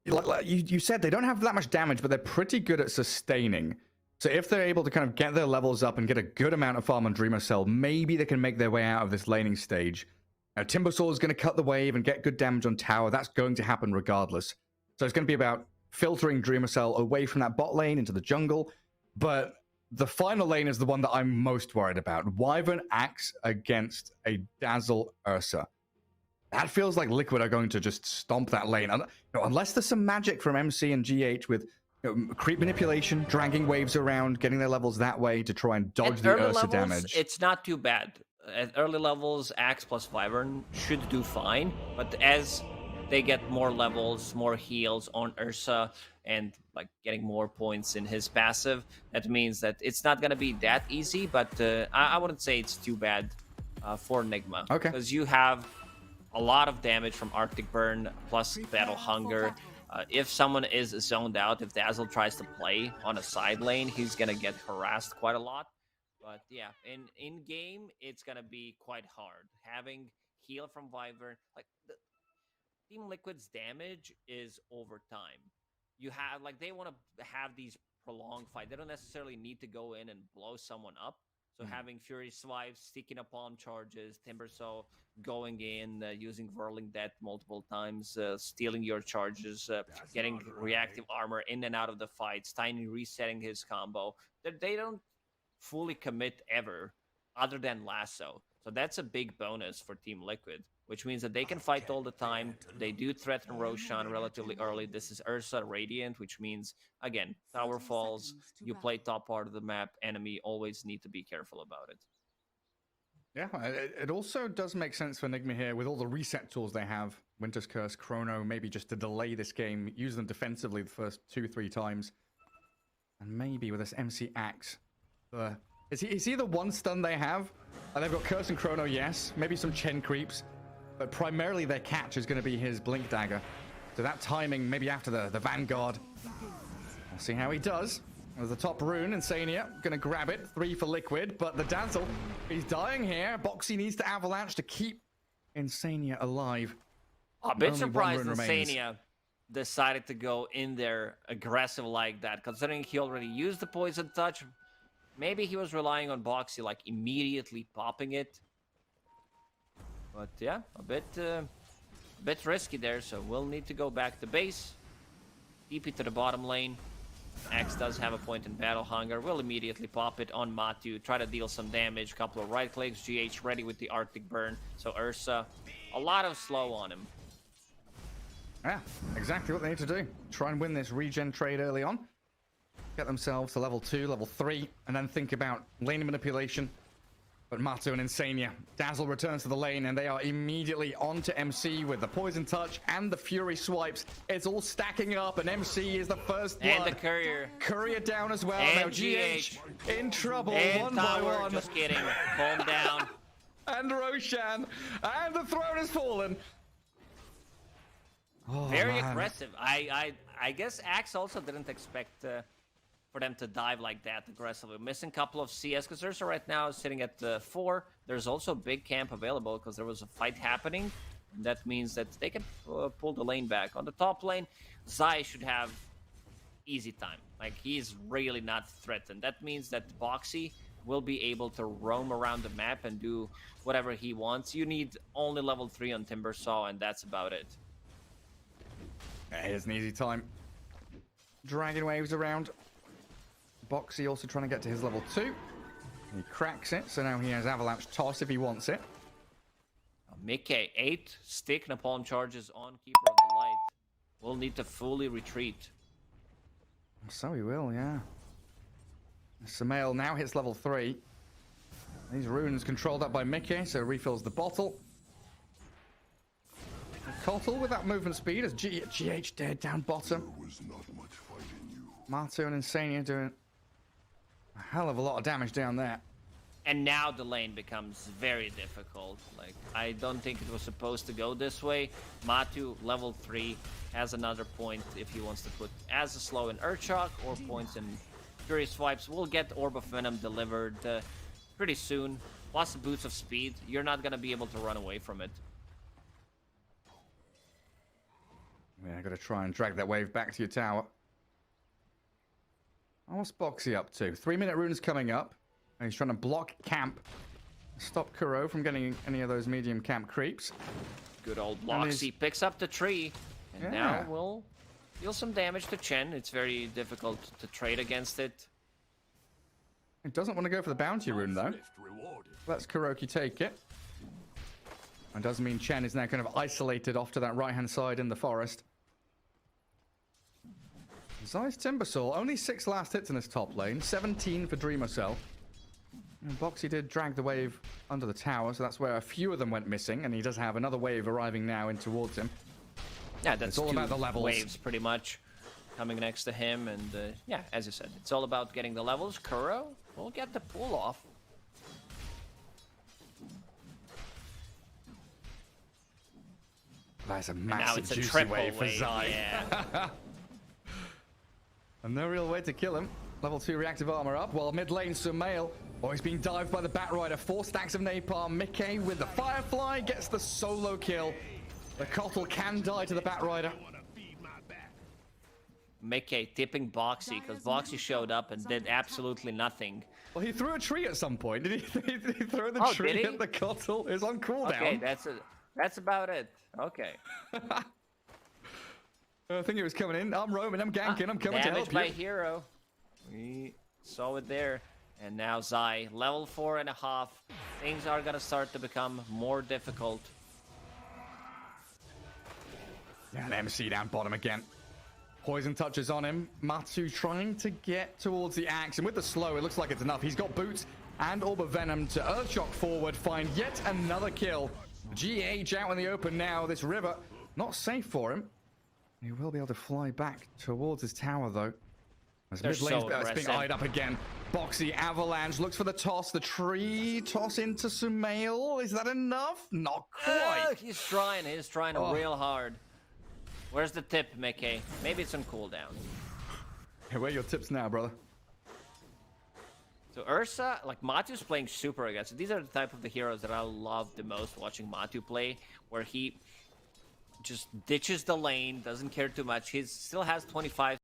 like you said, they don't have that much damage, but they're pretty good at sustaining. So if they're able to kind of get their levels up and get a good amount of farm on Dreamer Cell, maybe they can make their way out of this laning stage. Now, Timbersaw is going to cut the wave and get good damage on tower. That's going to happen regardless. So it's going to be about filtering Dreamer Cell away from that bot lane into the jungle. But the final lane is the one that I'm most worried about. Wyvern Axe against a Dazzle Ursa. That feels like Liquid are going to just stomp that lane. Unless there's some magic from MC and GH with creep manipulation, dragging waves around, getting their levels that way to try and dodge the Ursa damage. It's not too bad. At early levels, Axe plus Wyvern should do fine. But as they get more levels, more heals on Ursa, and like getting more points in his passive, that means that it's not going to be that easy. But I wouldn't say it's too bad for Nigma. Okay. Because you have a lot of damage from Arctic Burn plus Battle Hunger. If someone is zoned out, if Dazzle tries to play on a side lane, he's going to get harassed quite a lot. But yeah, in game, it's going to be quite hard. Having heal from Wyvern, like Team Liquid's damage is over time. You have, like, they want to have these prolonged fights. They don't necessarily need to go in and blow someone up. So having Fury Swipes, sticking up palm charges, Timbersaw going in, using Whirling Death multiple times, stealing your charges, getting reactive armor in and out of the fights, Tiny resetting his combo. They don't fully commit ever, other than Lasso. So that's a big bonus for Team Liquid, which means that they can fight all the time. They do threaten Roshan relatively early. This is Ursa Radiant, which means, again, tower falls, you play top part of the map, enemy always need to be careful about it. Yeah, it also does make sense for Nigma here with all the reset tools they have. Winter's Curse, Chrono, maybe just to delay this game, use them defensively the first 2-3 times. And maybe with this MC Axe. Is he the one stun they have? They've got Curse and Chrono, yes. Maybe some Chen creeps. But primarily their catch is going to be his Blink Dagger. So that timing, maybe after the Vanguard. We'll see how he does. There's the top rune, Insania, gonna grab it. 3 for Liquid, but the Dazzle, he's dying here. Boxy needs to Avalanche to keep Insania alive. A bit surprised Insania decided to go in there aggressive like that, considering he already used the Poison Touch. Maybe he was relying on Boxy, like, immediately popping it. But yeah, a bit risky there, so we'll need to go back to base. TP to the bottom lane. X does have a point in Battle Hunger. We'll immediately pop it on Matu. Try to deal some damage. Couple of right clicks. GH ready with the Arctic Burn. So Ursa, a lot of slow on him. Yeah, exactly what they need to do. Try and win this regen trade early on. Get themselves to level 2, level 3, and then think about lane manipulation. But Matu and Insania, Dazzle returns to the lane, and they are immediately onto MC with the Poison Touch and the Fury Swipes. It's all stacking up, and MC is the first blood. And the Courier. Courier down as well. And now GH in trouble, and one tower, by one. Just kidding. Calm down. And Roshan, and the throne has fallen. Oh, Very man. aggressive. I guess Axe also didn't expect for them to dive like that aggressively. Missing a couple of CS, because Ursa right now is sitting at 4. There's also a big camp available because there was a fight happening. And that means that they can pull the lane back. On the top lane, Zai should have easy time. Like, he's really not threatened. That means that Boxy will be able to roam around the map and do whatever he wants. You need only level 3 on Timbersaw, and that's about it. Yeah, here's an easy time. Dragon waves around. Boxy also trying to get to his level 2. He cracks it, so now he has Avalanche Toss if he wants it. Mickey, 8 stick napalm charges on Keeper of the Light. We'll need to fully retreat. So he will, yeah. Samael now hits level 3. These runes controlled up by Mickey, so refills the bottle. Kotl with that movement speed as GH dead down bottom. Matu and Insania doing a hell of a lot of damage down there. And now the lane becomes very difficult. Like, I don't think it was supposed to go this way. Matu, level 3, has another point if he wants to put as a slow in Earthshock or points in Fury Swipes. We'll get Orb of Venom delivered pretty soon. Plus the Boots of Speed. You're not going to be able to run away from it. Yeah, gotta try and drag that wave back to your tower. Oh, what's Boxy up to? 3-minute rune's coming up. And he's trying to block camp. Stop Kuro from getting any of those medium camp creeps. Good old Bloxy picks up the tree. And now we'll deal some damage to Chen. It's very difficult to trade against it. He doesn't want to go for the bounty rune, though. Let's Kuroki take it. And does mean Chen is now kind of isolated off to that right-hand side in the forest. Zai's Timbersaw, only 6 last hits in this top lane. 17 for Dreamer Cell. And Boxy did drag the wave under the tower, so that's where a few of them went missing. And he does have another wave arriving now in towards him. Yeah, that's it's all about the levels. Waves, pretty much, coming next to him. And yeah, as you said, it's all about getting the levels. Kuro will get the pull off. That's a massive now it's a juicy wave for wave. Zai. Yeah. And no real way to kill him. Level 2 reactive armor up, while mid lane Sumail. Oh, he's being dived by the Batrider. 4 stacks of napalm. Mickey with the Firefly gets the solo kill. The Kotl can die to the Batrider. Mickey tipping Boxy, because Boxy showed up and did absolutely nothing. Well, he threw a tree at some point. Did he throw the tree at the Kotl? It was on cooldown. Okay, that's about it. Okay. I think it was coming in. I'm roaming, I'm ganking, I'm coming to help you. Damage by hero. We saw it there. And now Zai, level 4.5. Things are gonna start to become more difficult. Yeah, an MC down bottom again. Poison touches on him. Matsu trying to get towards the axe. And with the slow, it looks like it's enough. He's got boots and Orb of Venom to Earthshock forward. Find yet another kill. GH out in the open now. This river, not safe for him. He will be able to fly back towards his tower, though. As mid lane's being eyed up again. Boxy Avalanche looks for the toss. The tree toss into Sumail. Is that enough? Not quite. He's trying real hard. Where's the tip, Mickey? Maybe it's on cooldown. Hey, where are your tips now, brother? So Ursa, like Matu's playing super aggressive. These are the type of the heroes that I love the most watching Matu play, where he just ditches the lane, doesn't care too much. He still has 25